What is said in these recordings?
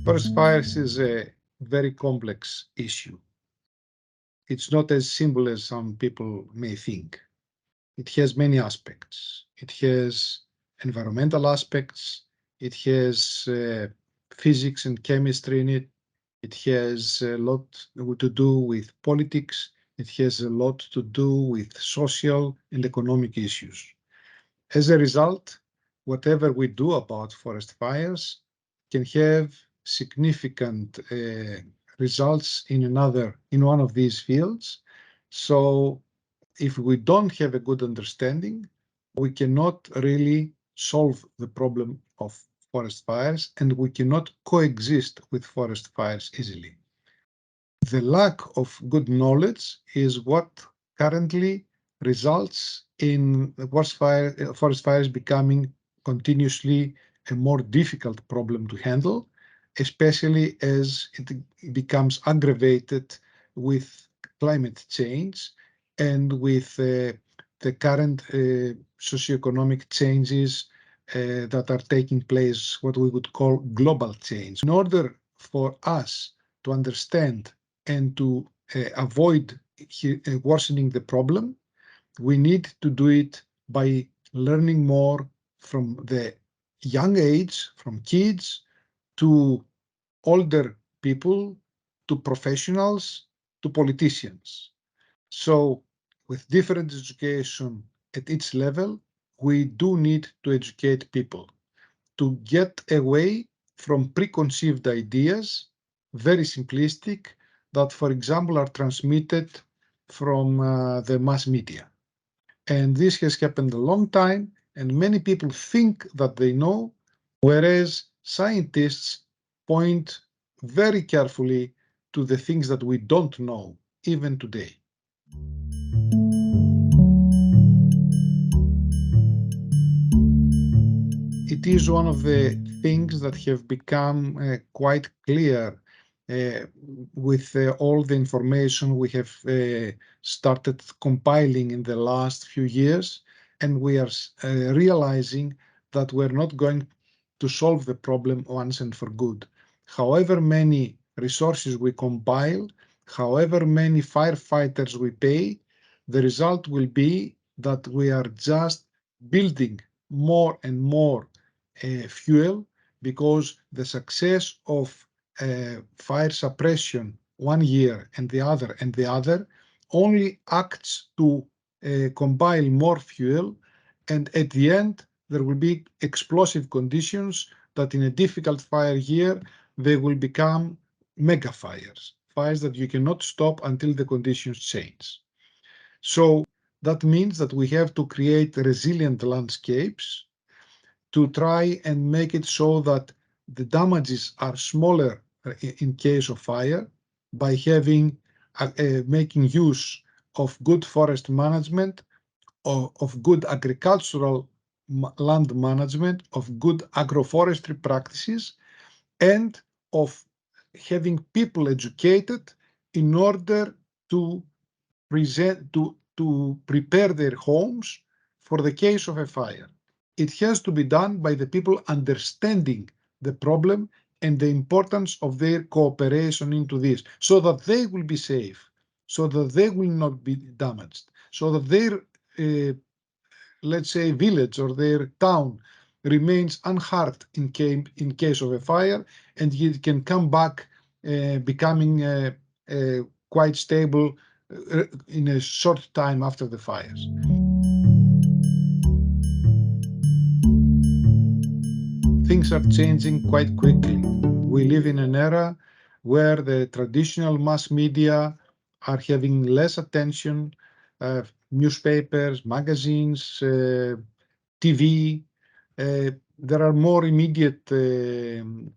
Forest fires is a very complex issue. It's not as simple as some people may think. It has many aspects. It has environmental aspects. It has physics and chemistry in it. It has a lot to do with politics. It has a lot to do with social and economic issues. As a result, whatever we do about forest fires can have significant results in one of these fields. So if we don't have a good understanding, we cannot really solve the problem of forest fires, and we cannot coexist with forest fires easily. The lack of good knowledge is what currently results in forest fires becoming continuously a more difficult problem to handle, especially as it becomes aggravated with climate change and with the current socioeconomic changes that are taking place, what we would call global change. In order for us to understand and to avoid worsening the problem, we need to do it by learning more from the young age, from kids to older people, to professionals, to politicians. So with different education at each level, we do need to educate people to get away from preconceived ideas, very simplistic, that, for example, are transmitted from the mass media. And this has happened a long time, and many people think that they know, whereas scientists point very carefully to the things that we don't know, even today. It is one of the things that have become quite clear with all the information we have started compiling in the last few years, and we are realizing that we're not going to solve the problem once and for good. However many resources we compile, however many firefighters we pay, the result will be that we are just building more and more fuel, because the success of fire suppression one year and the other only acts to compile more fuel, and at the end there will be explosive conditions that in a difficult fire year they will become mega fires, fires that you cannot stop until the conditions change. So that means that we have to create resilient landscapes to try and make it so that the damages are smaller in case of fire, by making use of good forest management, of good agricultural land management, of good agroforestry practices, and of having people educated in order to prepare their homes for the case of a fire. It has to be done by the people understanding the problem and the importance of their cooperation into this, so that they will be safe, so that they will not be damaged, so that their, let's say, village or their town remains unharmed in case of a fire, and it can come back becoming quite stable in a short time after the fires. Things are changing quite quickly. We live in an era where the traditional mass media are having less attention, newspapers, magazines, TV. There are more immediate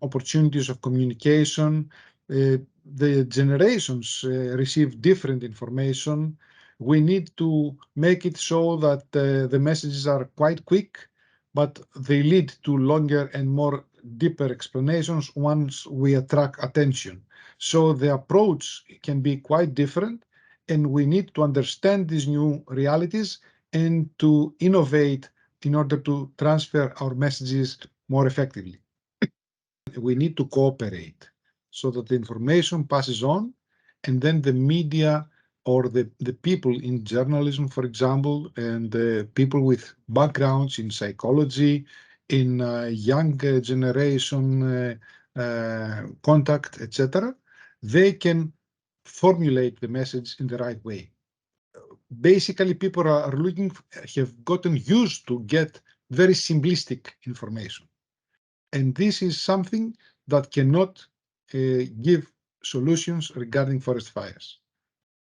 opportunities of communication. The generations receive different information. We need to make it so that the messages are quite quick, but they lead to longer and more deeper explanations once we attract attention. So the approach can be quite different, and we need to understand these new realities and to innovate in order to transfer our messages more effectively. we need to cooperate so that the information passes on, and then the media or the people in journalism, for example, and the people with backgrounds in psychology, in young generation contact, etc., they can formulate the message in the right way. Basically, people are have gotten used to get very simplistic information. And this is something that cannot give solutions regarding forest fires.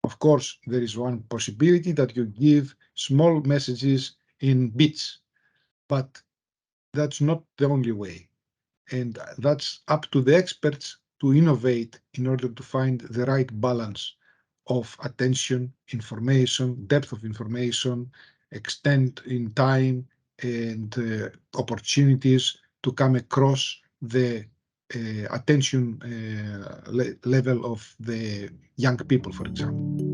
Of course, there is one possibility that you give small messages in bits, but that's not the only way. And that's up to the experts to innovate in order to find the right balance of attention, information, depth of information, extent in time, and opportunities to come across the attention level of the young people, for example.